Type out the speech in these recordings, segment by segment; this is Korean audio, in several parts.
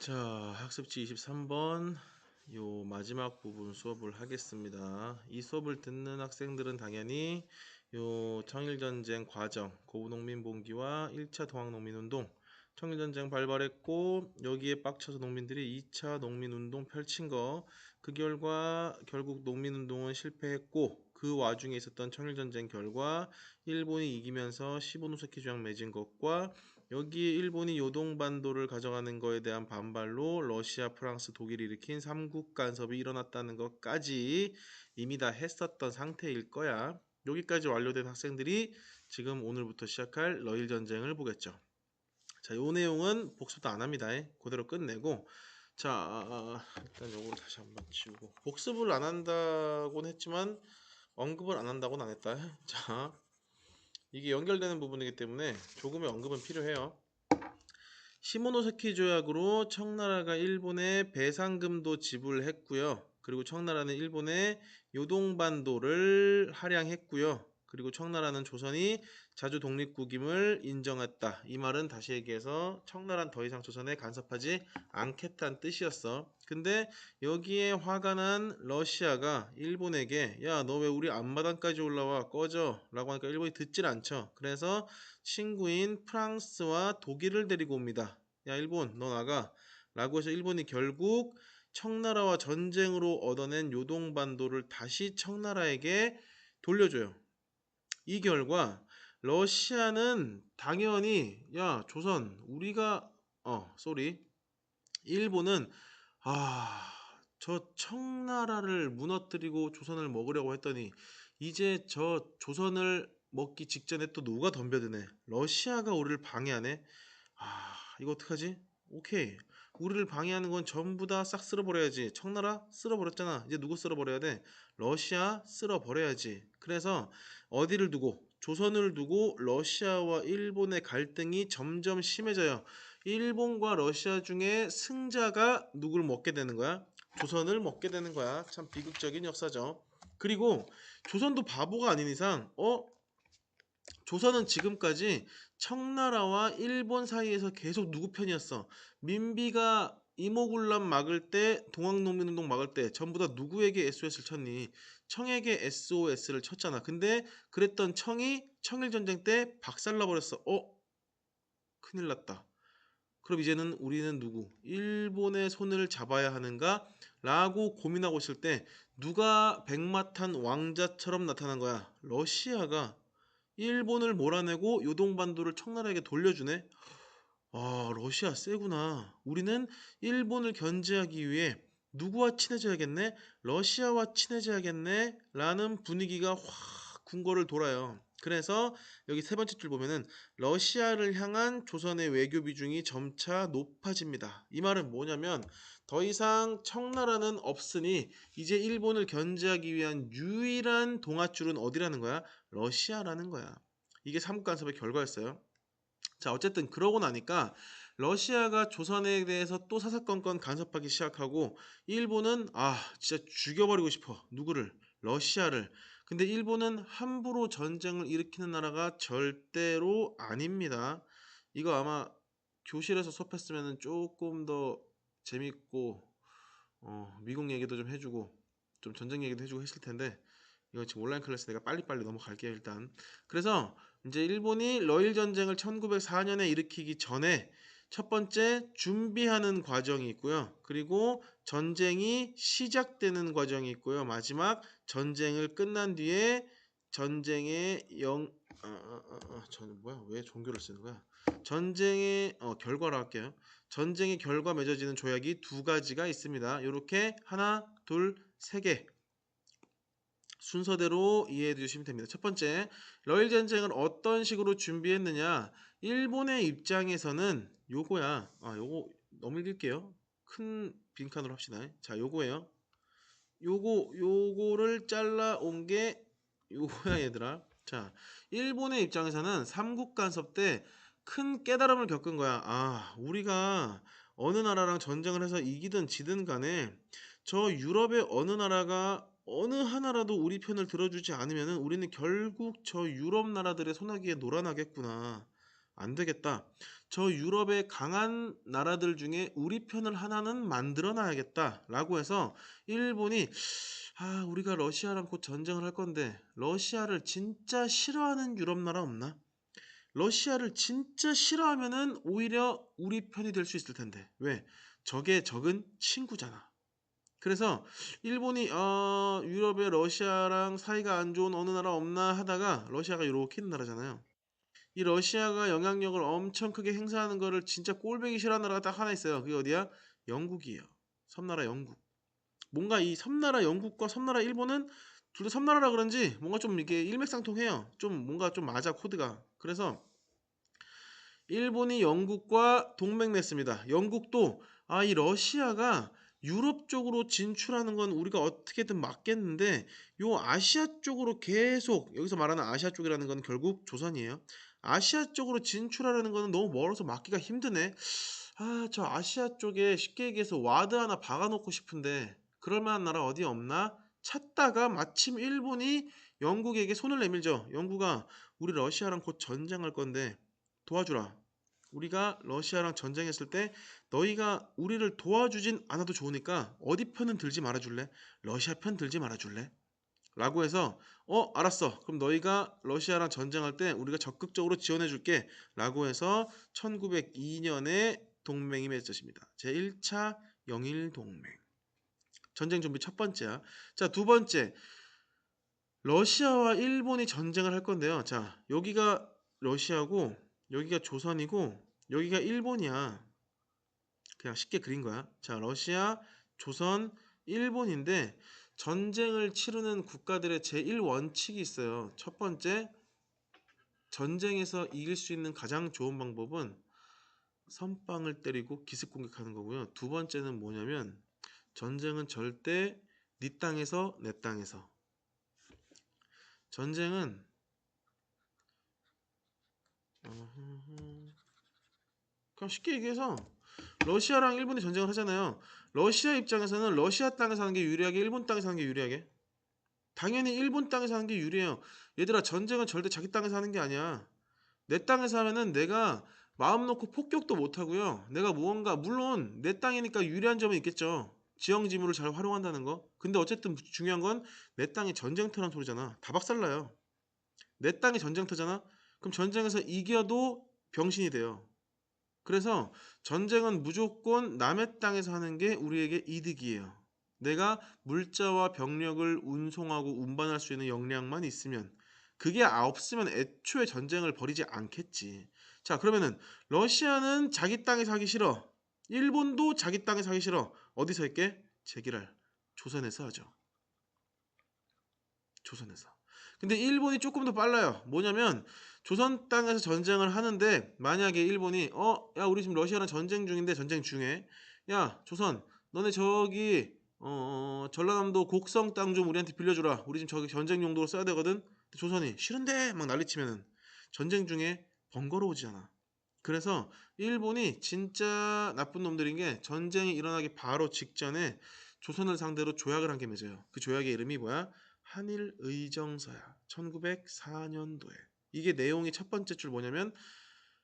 자, 학습지 23번 요 마지막 부분 수업을 하겠습니다. 이 수업을 듣는 학생들은 당연히 요 청일전쟁 과정, 고구농민봉기와 1차 동학농민운동, 청일전쟁 발발했고 여기에 빡쳐서 농민들이 2차 농민운동 펼친 거, 그 결과 결국 농민운동은 실패했고 그 와중에 있었던 청일전쟁 결과 일본이 이기면서 시보노세키 조약 맺은 것과 여기에 일본이 요동반도를 가져가는 거에 대한 반발로 러시아, 프랑스, 독일이 일으킨 삼국 간섭이 일어났다는 것까지 이미 다 했었던 상태일 거야. 여기까지 완료된 학생들이 지금 오늘부터 시작할 러일 전쟁을 보겠죠. 자, 요 내용은 복습도 안 합니다. 그대로 끝내고, 자, 일단 요거를 다시 한번 지우고, 복습을 안 한다고는 했지만 언급을 안 한다고는 안 했다. 자, 이게 연결되는 부분이기 때문에 조금의 언급은 필요해요. 시모노세키 조약으로 청나라가 일본에 배상금도 지불했고요. 그리고 청나라는 일본에 요동반도를 할양했고요. 그리고 청나라는 조선이 자주 독립국임을 인정했다. 이 말은 다시 얘기해서 청나라는 더 이상 조선에 간섭하지 않겠다는 뜻이었어. 근데 여기에 화가 난 러시아가 일본에게 야, 너 왜 우리 앞마당까지 올라와 꺼져 라고 하니까 일본이 듣질 않죠. 그래서 친구인 프랑스와 독일을 데리고 옵니다. 야, 일본 너 나가 라고 해서 일본이 결국 청나라와 전쟁으로 얻어낸 요동반도를 다시 청나라에게 돌려줘요. 이 결과 러시아는 당연히 야, 조선 우리가 일본은 저 청나라를 무너뜨리고 조선을 먹으려고 했더니 이제 저 조선을 먹기 직전에 또 누가 덤벼드네. 러시아가 우리를 방해하네. 이거 어떡하지? 오케이. 우리를 방해하는 건 전부 다 싹 쓸어버려야지. 청나라 쓸어버렸잖아. 이제 누구 쓸어버려야 돼? 러시아 쓸어버려야지. 그래서 어디를 두고? 조선을 두고 러시아와 일본의 갈등이 점점 심해져요. 일본과 러시아 중에 승자가 누굴 먹게 되는 거야? 조선을 먹게 되는 거야. 참 비극적인 역사죠. 그리고 조선도 바보가 아닌 이상 조선은 지금까지 청나라와 일본 사이에서 계속 누구 편이었어? 민비가 이모군란 막을 때, 동학농민운동 막을 때 전부 다 누구에게 SOS를 쳤니? 청에게 SOS를 쳤잖아. 근데 그랬던 청이 청일전쟁 때 박살나 버렸어. 큰일 났다. 그럼 이제는 우리는 누구? 일본의 손을 잡아야 하는가? 라고 고민하고 있을 때 누가 백마탄 왕자처럼 나타난 거야? 러시아가 일본을 몰아내고 요동반도를 청나라에게 돌려주네. 러시아 세구나. 우리는 일본을 견제하기 위해 누구와 친해져야겠네? 러시아와 친해져야겠네? 라는 분위기가 확 궁궐을 돌아요. 그래서 여기 세 번째 줄 보면은 러시아를 향한 조선의 외교 비중이 점차 높아집니다. 이 말은 뭐냐면 더 이상 청나라는 없으니 이제 일본을 견제하기 위한 유일한 동아줄은 어디라는 거야? 러시아라는 거야. 이게 삼국간섭의 결과였어요. 자, 어쨌든 그러고 나니까 러시아가 조선에 대해서 또 사사건건 간섭하기 시작하고 일본은 진짜 죽여버리고 싶어. 누구를? 러시아를. 근데 일본은 함부로 전쟁을 일으키는 나라가 절대로 아닙니다. 이거 아마 교실에서 수업했으면 조금 더 재밌고 미국 얘기도 좀 해주고 좀 전쟁 얘기도 해주고 했을 텐데 이거 지금 온라인 클래스 내가 빨리빨리 넘어갈게요 일단. 그래서 이제 일본이 러일 전쟁을 1904년에 일으키기 전에 첫 번째 준비하는 과정이 있고요. 그리고 전쟁이 시작되는 과정이 있고요. 마지막 전쟁을 끝난 뒤에 전쟁의 저는 뭐야? 왜 종교를 쓰는 거야? 전쟁의 결과로 할게요. 전쟁의 결과 맺어지는 조약이 두 가지가 있습니다. 이렇게 하나, 둘, 세 개. 순서대로 이해해 주시면 됩니다. 첫 번째, 러일 전쟁을 어떤 식으로 준비했느냐? 일본의 입장에서는 요거야. 요거 너무 읽을게요. 큰 빈칸으로 합시다. 자, 요거예요. 요거를 잘라 온 게 요거야, 얘들아. 자, 일본의 입장에서는 삼국 간섭 때 큰 깨달음을 겪은 거야. 우리가 어느 나라랑 전쟁을 해서 이기든 지든 간에 저 유럽의 어느 나라가 어느 하나라도 우리 편을 들어주지 않으면은 우리는 결국 저 유럽 나라들의 소나기에 놀아나겠구나. 안 되겠다. 저 유럽의 강한 나라들 중에 우리 편을 하나는 만들어 놔야겠다라고 해서 일본이 우리가 러시아랑 곧 전쟁을 할 건데 러시아를 진짜 싫어하는 유럽 나라 없나? 러시아를 진짜 싫어하면은 오히려 우리 편이 될 수 있을 텐데. 왜? 적의 적은 친구잖아. 그래서 일본이 유럽에 러시아랑 사이가 안 좋은 어느 나라 없나 하다가 러시아가 요렇게 있는 나라잖아요. 이 러시아가 영향력을 엄청 크게 행사하는 거를 진짜 꼴보기 싫어하는 나라가 딱 하나 있어요. 그게 어디야? 영국이에요. 섬나라 영국. 뭔가 이 섬나라 영국과 섬나라 일본은 둘 다 섬나라라 그런지 뭔가 좀 이게 일맥상통해요. 좀 뭔가 좀 맞아 코드가. 그래서 일본이 영국과 동맹 맺습니다. 영국도 이 러시아가 유럽 쪽으로 진출하는 건 우리가 어떻게든 막겠는데 요 아시아 쪽으로 계속 여기서 말하는 아시아 쪽이라는 건 결국 조선이에요. 아시아 쪽으로 진출하려는 거는 너무 멀어서 막기가 힘드네. 저 아시아 쪽에 쉽게 얘기해서 와드 하나 박아놓고 싶은데 그럴 만한 나라 어디 없나? 찾다가 마침 일본이 영국에게 손을 내밀죠. 영국아, 우리 러시아랑 곧 전쟁할 건데 도와주라. 우리가 러시아랑 전쟁했을 때 너희가 우리를 도와주진 않아도 좋으니까 어디 편은 들지 말아줄래? 러시아 편 들지 말아줄래? 라고 해서 알았어. 그럼 너희가 러시아랑 전쟁할 때 우리가 적극적으로 지원해줄게. 라고 해서 1902년에 동맹이 맺어집니다. 제1차 영일동맹. 전쟁 준비 첫 번째야. 자, 두 번째. 러시아와 일본이 전쟁을 할 건데요. 자, 여기가 러시아고 여기가 조선이고 여기가 일본이야. 그냥 쉽게 그린 거야. 자, 러시아, 조선, 일본인데 전쟁을 치르는 국가들의 제1원칙이 있어요. 첫 번째, 전쟁에서 이길 수 있는 가장 좋은 방법은 선빵을 때리고 기습 공격하는 거고요. 두 번째는 뭐냐면 전쟁은 절대 네 땅에서 내 땅에서. 전쟁은 그냥 쉽게 얘기해서 러시아랑 일본이 전쟁을 하잖아요. 러시아 입장에서는 러시아 땅에서 하는 게 유리하게 일본 땅에서 하는 게 유리하게? 당연히 일본 땅에서 하는 게 유리해요. 얘들아, 전쟁은 절대 자기 땅에서 하는 게 아니야. 내 땅에서 하면은 내가 마음 놓고 폭격도 못 하고요. 내가 무언가 물론 내 땅이니까 유리한 점은 있겠죠. 지형 지물을 잘 활용한다는 거. 근데 어쨌든 중요한 건 내 땅이 전쟁터란 소리잖아. 다 박살나요. 내 땅이 전쟁터잖아. 그럼 전쟁에서 이겨도 병신이 돼요. 그래서 전쟁은 무조건 남의 땅에서 하는 게 우리에게 이득이에요. 내가 물자와 병력을 운송하고 운반할 수 있는 역량만 있으면 그게 없으면 애초에 전쟁을 벌이지 않겠지. 자, 그러면은 러시아는 자기 땅에서 하기 싫어. 일본도 자기 땅에서 하기 싫어. 어디서 할게? 제기랄. 조선에서 하죠. 조선에서. 근데 일본이 조금 더 빨라요. 뭐냐면 조선 땅에서 전쟁을 하는데 만약에 일본이 야 우리 지금 러시아랑 전쟁 중인데 전쟁 중에 야 조선 너네 저기 전라남도 곡성 땅 좀 우리한테 빌려주라. 우리 지금 저기 전쟁 용도로 써야 되거든. 근데 조선이 싫은데 막 난리치면은 전쟁 중에 번거로워지잖아. 그래서 일본이 진짜 나쁜 놈들인 게 전쟁이 일어나기 바로 직전에 조선을 상대로 조약을 한 게 맺어요. 그 조약의 이름이 뭐야? 한일의정서야. 1904년도에. 이게 내용이 첫 번째 줄 뭐냐면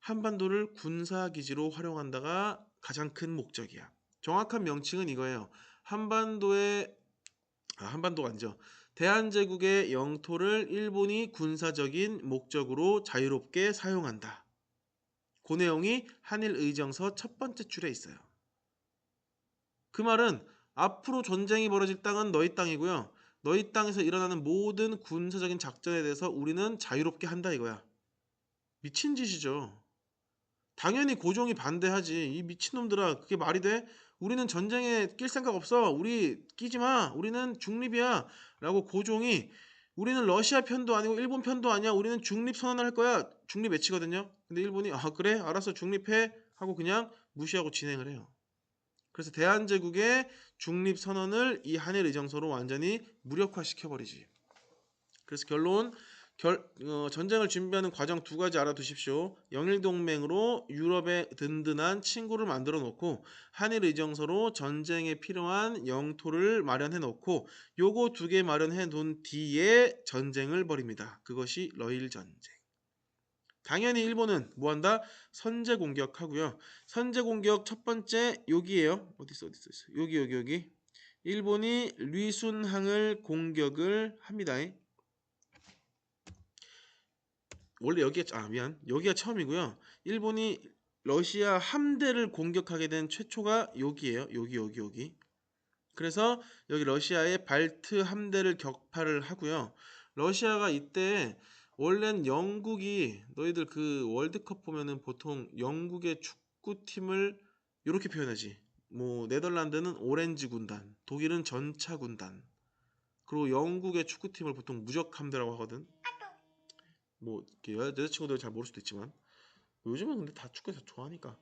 한반도를 군사기지로 활용한다가 가장 큰 목적이야. 정확한 명칭은 이거예요. 한반도가 아니죠. 대한제국의 영토를 일본이 군사적인 목적으로 자유롭게 사용한다. 그 내용이 한일의정서 첫 번째 줄에 있어요. 그 말은 앞으로 전쟁이 벌어질 땅은 너희 땅이고요. 너희 땅에서 일어나는 모든 군사적인 작전에 대해서 우리는 자유롭게 한다 이거야. 미친 짓이죠. 당연히 고종이 반대하지. 이 미친놈들아, 그게 말이 돼? 우리는 전쟁에 낄 생각 없어. 우리 끼지 마. 우리는 중립이야. 라고 고종이 우리는 러시아 편도 아니고 일본 편도 아니야. 우리는 중립 선언을 할 거야. 중립 외치거든요. 근데 일본이 그래? 알았어. 중립해. 하고 그냥 무시하고 진행을 해요. 그래서 대한제국의 중립 선언을 이 한일 의정서로 완전히 무력화시켜 버리지. 그래서 결론 전쟁을 준비하는 과정 두 가지 알아두십시오. 영일동맹으로 유럽의 든든한 친구를 만들어 놓고 한일 의정서로 전쟁에 필요한 영토를 마련해 놓고 요거 두 개 마련해 놓은 뒤에 전쟁을 벌입니다. 그것이 러일 전쟁. 당연히 일본은 뭐한다? 선제 공격하고요. 선제 공격 첫 번째 여기에요. 어디 있어? 여기. 일본이 리순항을 공격을 합니다. 원래 여기가 처음이고요. 일본이 러시아 함대를 공격하게 된 최초가 여기에요. 여기. 그래서 여기 러시아의 발트 함대를 격파를 하고요. 러시아가 이때 원래는 영국이 너희들 그 월드컵 보면은 보통 영국의 축구팀을 이렇게 표현하지. 뭐 네덜란드는 오렌지 군단, 독일은 전차 군단, 그리고 영국의 축구팀을 보통 무적 함대라고 하거든. 뭐 여자친구들 잘 모를 수도 있지만 요즘은 근데 다 축구 다 좋아하니까.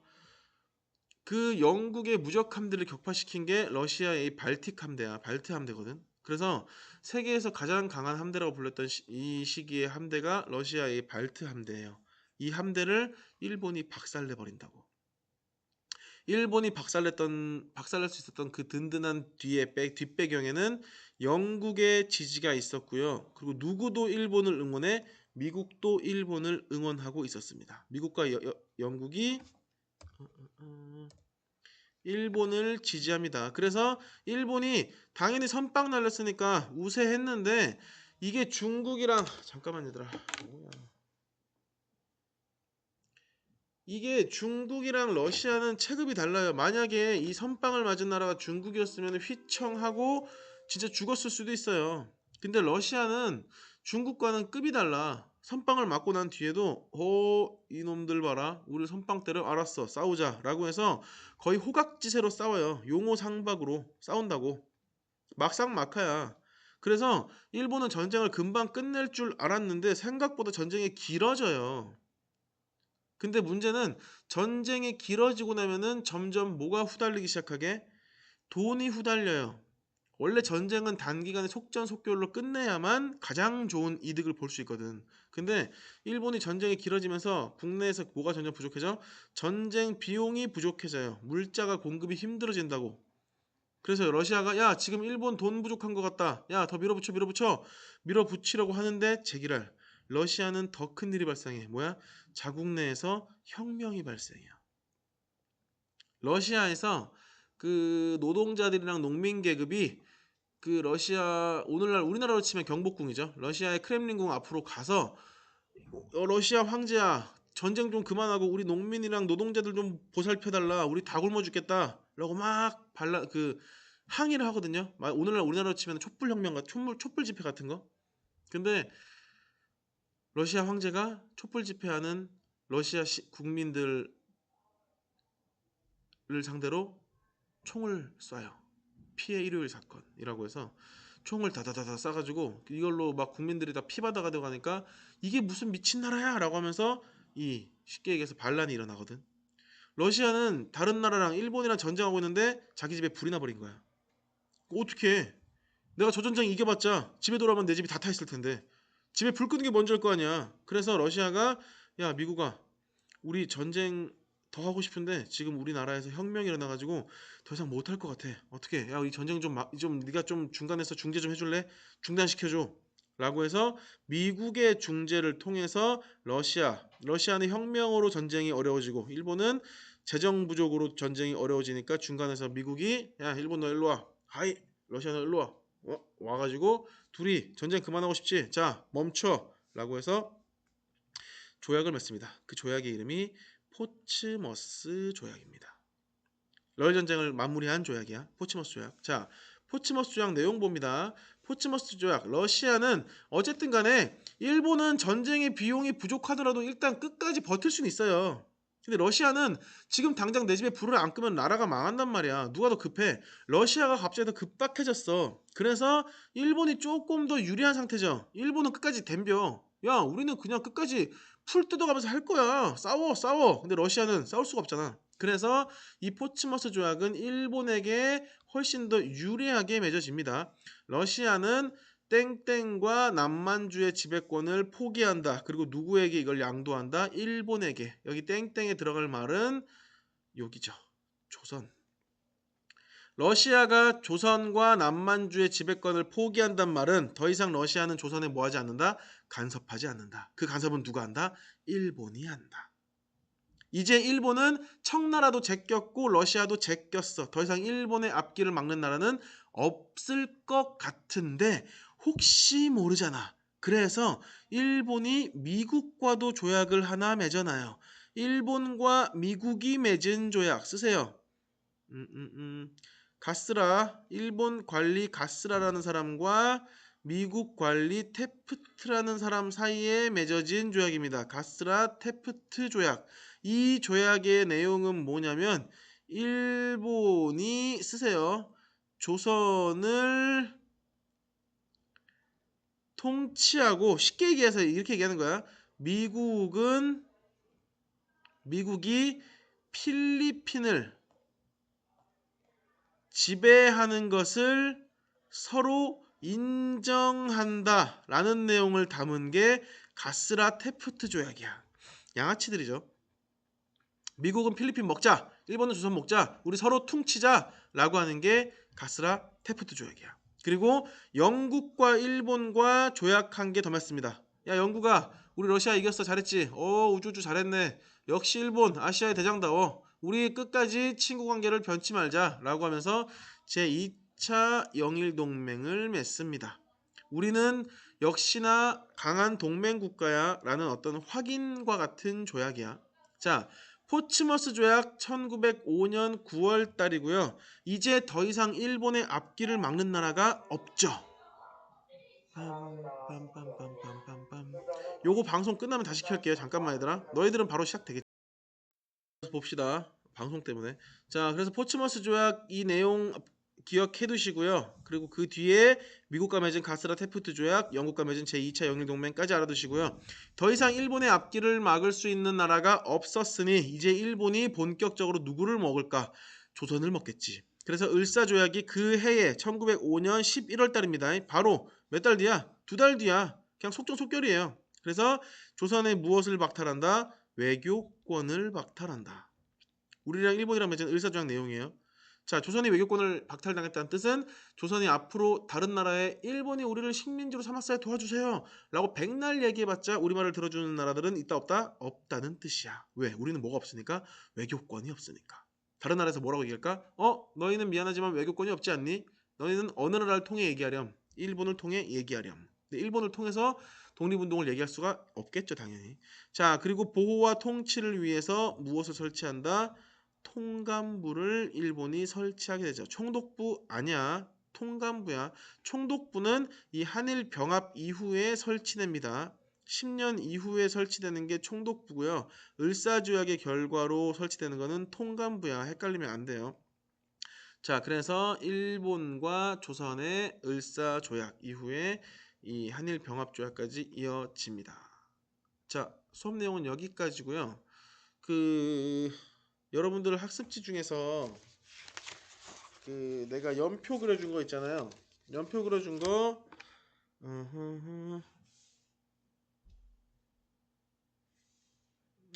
그 영국의 무적 함대를 격파시킨 게 러시아의 발틱 함대야. 발트 함대거든. 그래서 세계에서 가장 강한 함대라고 불렸던 이 시기의 함대가 러시아의 발트 함대예요. 이 함대를 일본이 박살내 버린다고. 일본이 박살낼 수 있었던 그 든든한 뒷배경에는 영국의 지지가 있었고요. 그리고 누구도 일본을 응원해? 미국도 일본을 응원하고 있었습니다. 미국과 영국이 일본을 지지합니다. 그래서 일본이 당연히 선빵 날렸으니까 우세했는데 이게 중국이랑 잠깐만 얘들아. 뭐야. 이게 중국이랑 러시아는 체급이 달라요. 만약에 이 선빵을 맞은 나라가 중국이었으면 휘청하고 진짜 죽었을 수도 있어요. 근데 러시아는 중국과는 급이 달라. 선빵을 맞고 난 뒤에도 이놈들 봐라. 우리 선빵 때려 알았어. 싸우자 라고 해서 거의 호각지세로 싸워요. 용호상박으로 싸운다고. 막상막하야. 그래서 일본은 전쟁을 금방 끝낼 줄 알았는데 생각보다 전쟁이 길어져요. 근데 문제는 전쟁이 길어지고 나면은 점점 뭐가 후달리기 시작하게? 돈이 후달려요. 원래 전쟁은 단기간에 속전속결로 끝내야만 가장 좋은 이득을 볼 수 있거든. 근데 일본이 전쟁이 길어지면서 국내에서 뭐가 점점 부족해져? 전쟁 비용이 부족해져요. 물자가 공급이 힘들어진다고. 그래서 러시아가 야 지금 일본 돈 부족한 것 같다. 야 더 밀어붙이려고 하는데 제기랄. 러시아는 더 큰 일이 발생해. 뭐야? 자국 내에서 혁명이 발생해요. 러시아에서 그 노동자들이랑 농민 계급이 그 러시아 오늘날 우리나라로 치면 경복궁이죠. 러시아의 크렘린궁 앞으로 가서 러시아 황제야 전쟁 좀 그만하고 우리 농민이랑 노동자들 좀 보살펴달라. 우리 다 굶어 죽겠다라고 막 항의를 하거든요. 오늘날 우리나라로 치면 촛불 집회 같은 거. 근데 러시아 황제가 촛불 집회하는 러시아 국민들을 상대로 총을 쏴요. 피해 일요일 사건이라고 해서 총을 다다다다 쏴가지고 이걸로 막 국민들이 다 피바다가 되고 가니까 이게 무슨 미친 나라야 라고 하면서 이 쉽게 얘기해서 반란이 일어나거든. 러시아는 다른 나라랑 일본이랑 전쟁하고 있는데 자기 집에 불이 나버린 거야. 어떻게 내가 저 전쟁 이겨봤자 집에 돌아오면 내 집이 다 타 있을 텐데 집에 불 끄는 게 먼저일 거 아니야. 그래서 러시아가 야 미국아 우리 전쟁 더 하고 싶은데 지금 우리나라에서 혁명이 일어나가지고 더 이상 못할 것 같아. 어떻게? 야, 이 전쟁 좀 네가 좀 중간에서 중재 좀 해줄래? 중단시켜줘. 라고 해서 미국의 중재를 통해서 러시아는 혁명으로 전쟁이 어려워지고 일본은 재정 부족으로 전쟁이 어려워지니까 중간에서 미국이 야 일본 너 일로 와. 하이 러시아 너 일로 와. 와가지고 둘이 전쟁 그만하고 싶지? 자 멈춰. 라고 해서 조약을 맺습니다. 그 조약의 이름이 포츠머스 조약입니다. 러일 전쟁을 마무리한 조약이야. 포츠머스 조약. 자, 포츠머스 조약 내용 봅니다. 포츠머스 조약. 러시아는 어쨌든 간에 일본은 전쟁의 비용이 부족하더라도 일단 끝까지 버틸 수는 있어요. 근데 러시아는 지금 당장 내 집에 불을 안 끄면 나라가 망한단 말이야. 누가 더 급해? 러시아가 갑자기 더 급박해졌어. 그래서 일본이 조금 더 유리한 상태죠. 일본은 끝까지 덤벼. 야, 우리는 그냥 끝까지 풀 뜯어가면서 할 거야. 싸워. 근데 러시아는 싸울 수가 없잖아. 그래서 이 포츠머스 조약은 일본에게 훨씬 더 유리하게 맺어집니다. 러시아는 땡땡과 남만주의 지배권을 포기한다. 그리고 누구에게 이걸 양도한다? 일본에게. 여기 땡땡에 들어갈 말은 여기죠. 조선. 러시아가 조선과 남만주의 지배권을 포기한단 말은 더 이상 러시아는 조선에 뭐하지 않는다? 간섭하지 않는다. 그 간섭은 누가 한다? 일본이 한다. 이제 일본은 청나라도 제꼈고 러시아도 제꼈어. 더 이상 일본의 앞길을 막는 나라는 없을 것 같은데 혹시 모르잖아. 그래서 일본이 미국과도 조약을 하나 맺어놔요. 일본과 미국이 맺은 조약 쓰세요. 가스라, 일본 관리 가스라라는 사람과 미국 관리 테프트라는 사람 사이에 맺어진 조약입니다. 가스라 테프트 조약. 이 조약의 내용은 뭐냐면 일본이 쓰세요. 조선을 통치하고 쉽게 얘기해서 이렇게 얘기하는 거야. 미국이 필리핀을 지배하는 것을 서로 인정한다라는 내용을 담은 게 가스라 테프트 조약이야. 양아치들이죠. 미국은 필리핀 먹자, 일본은 조선 먹자, 우리 서로 퉁치자라고 하는 게 가스라 테프트 조약이야. 그리고 영국과 일본과 조약한 게 더 많습니다. 야 영국아, 우리 러시아 이겼어, 잘했지. 우주주 잘했네. 역시 일본 아시아의 대장다워. 우리 끝까지 친구 관계를 변치 말자라고 하면서 제2차 영일동맹을 맺습니다. 우리는 역시나 강한 동맹 국가야라는 어떤 확인과 같은 조약이야. 자, 포츠머스 조약 1905년 9월 달이고요. 이제 더 이상 일본의 앞길을 막는 나라가 없죠. 빰빰빰빰빰빰빰. 요거 방송 끝나면 다시 켤게요. 잠깐만 얘들아. 너희들은 바로 시작되겠지. 봅시다. 방송 때문에. 자, 그래서 포츠머스 조약 이 내용 기억해 두시고요. 그리고 그 뒤에 미국과 맺은 가스라 테프트 조약, 영국과 맺은 제2차 영일동맹까지 알아두시고요. 더 이상 일본의 앞길을 막을 수 있는 나라가 없었으니 이제 일본이 본격적으로 누구를 먹을까? 조선을 먹겠지. 그래서 을사조약이 그 해에 1905년 11월 달입니다. 바로 몇 달 뒤야? 2달 뒤야. 그냥 속전속결이에요. 그래서 조선의 무엇을 박탈한다? 외교권을 박탈한다. 우리랑 일본이랑 맺은 을사조약 내용이에요. 자, 조선이 외교권을 박탈당했다는 뜻은 조선이 앞으로 다른 나라에 일본이 우리를 식민지로 삼았어야 도와주세요 라고 백날 얘기해봤자 우리말을 들어주는 나라들은 있다 없다? 없다는 뜻이야. 왜? 우리는 뭐가 없으니까? 외교권이 없으니까. 다른 나라에서 뭐라고 얘기할까? 너희는 미안하지만 외교권이 없지 않니? 너희는 어느 나라를 통해 얘기하렴? 일본을 통해 얘기하렴. 근데 일본을 통해서 독립운동을 얘기할 수가 없겠죠, 당연히. 자, 그리고 보호와 통치를 위해서 무엇을 설치한다? 통감부를 일본이 설치하게 되죠. 총독부 아니야. 통감부야. 총독부는 이 한일 병합 이후에 설치됩니다. 10년 이후에 설치되는 게 총독부고요. 을사조약의 결과로 설치되는 거는 통감부야. 헷갈리면 안 돼요. 자, 그래서 일본과 조선의 을사조약 이후에 이 한일 병합조약까지 이어집니다. 자, 수업 내용은 여기까지고요. 여러분들 학습지 중에서 내가 연표 그려준 거 있잖아요. 연표 그려준 거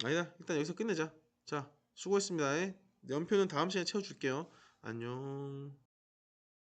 아니다. 일단 여기서 끝내자. 자, 수고했습니다. 연표는 다음 시간에 채워줄게요. 안녕.